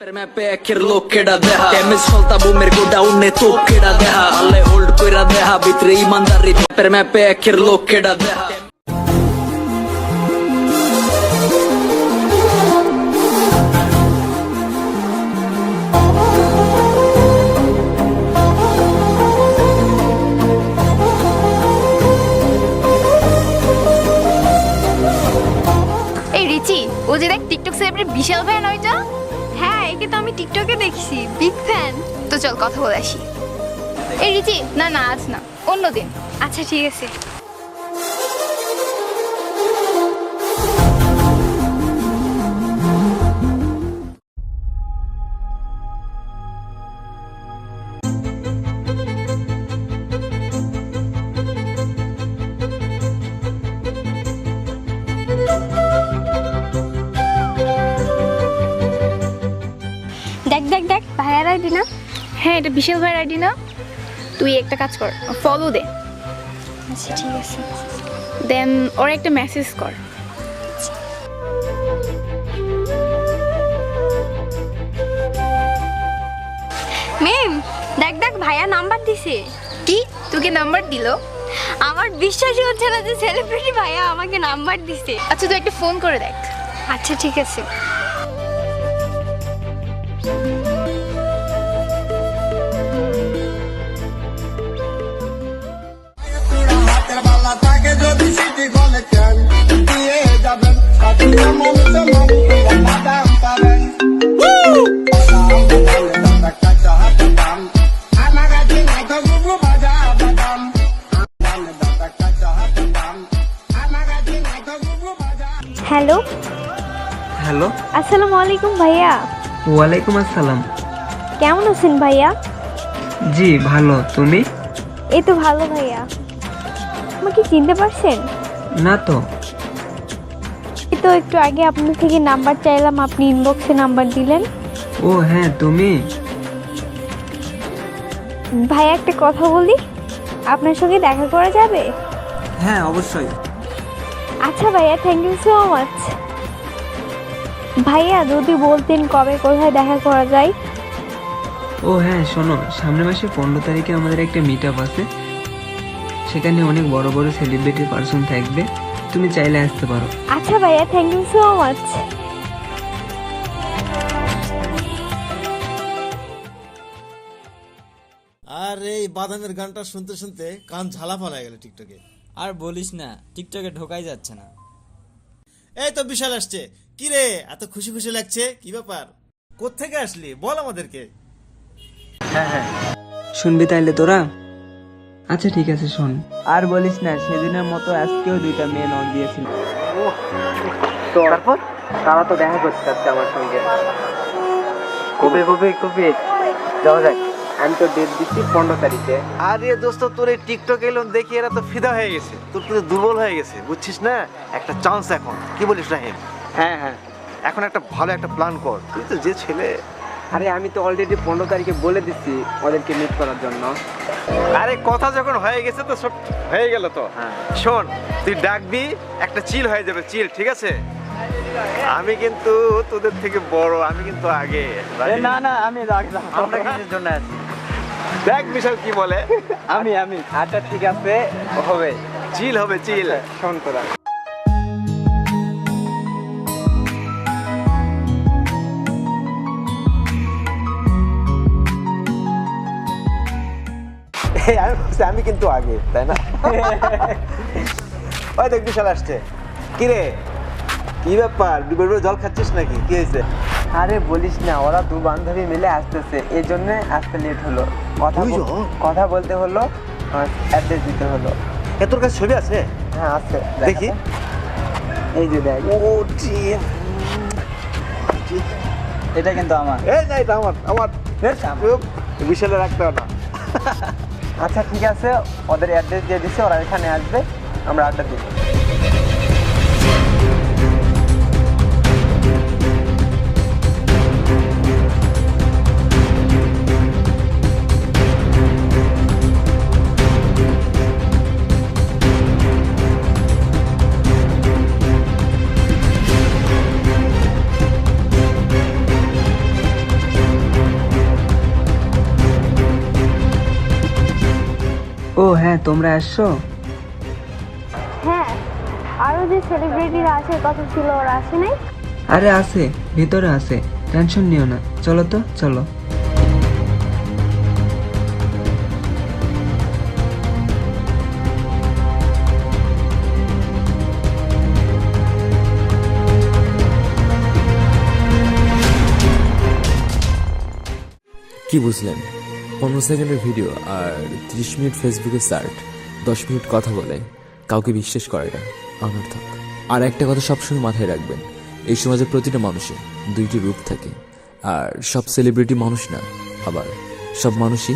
Per me pecchir lockeda deha Temis falta boomer go down ne tokkeda deha Alle hold koira deha bitre imandari Per me pecchir lockeda deha এই রিচি ও যে দেখ TikTok celebrity বিশাল fan ওইটা। হ্যাঁ, একে তো আমি টিকটকে দেখছি, বিগ ফ্যান। তো চল কথা বলে আসি। এই রিচি না না আজ না অন্যদিন। আচ্ছা ঠিক আছে। দেখ দেখ দেখ ভাইয়ার আইডি না? হ্যাঁ এটা বিশাল ভাইয়ের আইডি না? তুই একটা কাজ কর ফলো দে, আচ্ছা ঠিক আছে। দেন ওর একটা মেসেজ কর। ম্যাম দেখ দেখ ভাইয়া নাম্বার দিছে। কি তোকে নাম্বার দিলো? আমার বিশ্বাসই হচ্ছে না যে সেলিব্রিটি ভাইয়া আমাকে নাম্বার দিছে। আচ্ছা তুই একটা ফোন করে দেখ। আচ্ছা ঠিক আছে। হ্যালো হ্যালো, আসসালামু আলাইকুম ভাইয়া। ওয়ালাইকুম আসসালাম। কেমন আছেন ভাইয়া? জি ভালো, তুমি? এই তো ভালো ভাইয়া। আমাকে চিনতে পারছেন? না তো। এই তো একটু আগে আপনার থেকে নাম্বার চাইলাম, আপনি ইনবক্সে নাম্বার দিলেন। ও হ্যাঁ তুমি। ভাইয়া একটা কথা বলি, আপনার সঙ্গে দেখা করা যাবে? হ্যাঁ অবশ্যই। আচ্ছা ভাইয়া, থ্যাংক ইউ সো মাচ। ভাইয়া যদি বলতেন কবে কোথায় দেখা করা যায়? ও হ্যাঁ শোনো, সামনের মাসে 15 তারিখে আমাদের একটা মিট আপ আছে, সেখানে অনেক বড় বড় সেলিব্রিটি পার্সন থাকবে, তুমি চাইলে আসতে পারো। আচ্ছা ভাইয়া, থ্যাংক ইউ সো মাচ। আর এই বাদামের গানটা শুনতে শুনতে কান ঝালাপালা হয়ে গেল টিকটকে। আর বলিস না, টিকটকে ঢোকাই যাচ্ছে না। এই তো বিশাল আসছে। কি রে এত খুশি খুশি লাগছে, কি ব্যাপার? কোত্থেকে আসলি বল আমাদেরকে। শুনবি তাইলে তোরা? আচ্ছা ঠিক আছে শোন। আর বলিস না, সেদিনের মতো আজকেও 2টা মেয়ে নক দিয়েছিল। তারপর তারা তো দেখা করতে চাচ্ছে আমার সঙ্গে। কবে কবে কবে যাওয়া যায়? আমি তো ডেট দিচ্ছি 15 তারিখে। আরে দোস্ত, তোর এই টিকটক এলো দেখি এরা তো ফিদা হয়ে গেছে, তোর প্রতি দুর্বল হয়ে গেছে, বুঝছিস না? একটা চান্স এখন, কি বলিস রাহিম? হ্যাঁ হ্যাঁ, এখন একটা ভালো একটা প্ল্যান কর, তুই তো যে ছেলে। আরে আমি তো অলরেডি 15 তারিখে বলে দিচ্ছি ওদেরকে মিট করার জন্য। আরে কথা যখন হয়ে গেছে তো সব হয়ে গেল তো। হ্যাঁ। শোন, তুই ডাকবি, একটা চিল হয়ে যাবে, চিল, ঠিক আছে? আমি কিন্তু তোদের থেকে বড়, আমি কিন্তু আগে। না না, আমি রাখলাম। আমরা কিসের জন্য আছি? দেখ বিশাল কি বলে। আমি আচ্ছা ঠিক আছে, হবে, চিল হবে, চিল। শোন তোরা। আমি কিন্তু আগে, তাই না? ওই দেখ বিশাল আসছে। কি রে, কি ব্যাপার? ডুবের জল খাচ্ছিস নাকি? কি হয়েছে? আরে বলিস না, ওরা 2 বান্ধবী মিলে আসতেছে, এই জন্য আসতে লেট হলো। কথা বলতে হলো, অ্যাড্রেস দিতে হলো। তোর কাছে ছবি আছে? হ্যাঁ আছে, দেখি। এই যে দেখ। ও ঠিক, এটা কিন্তু আমার। এই না, এটা আমার বিশালে রাখতে হবে না। আচ্ছা ঠিক আছে, ওদের অ্যাড্রেস দিয়ে দিচ্ছি, ওরা এখানে আসবে, আমরা আড্ডা দিব। ও হ্যাঁ, তোমরা আসছো? হ্যাঁ, আরো যে সেলিব্রিটিরা আসার কথা ছিল ওরা আসে নাই? আরে আছে, ভিতরে আছে, টেনশন নিও না। চলো তো, চলো। কি বুঝলেন? 15 সেকেন্ডের ভিডিও আর 30 মিনিট ফেসবুকে সার্ট, 10 মিনিট কথা বলে কাউকে বিশ্বাস করাটা অনর্থক। আর একটা কথা সবসময় মাথায় রাখবেন, এই সমাজে প্রতিটা মানুষের দুইটি রূপ থাকে, আর সব সেলিব্রিটি মানুষ না, আবার সব মানুষই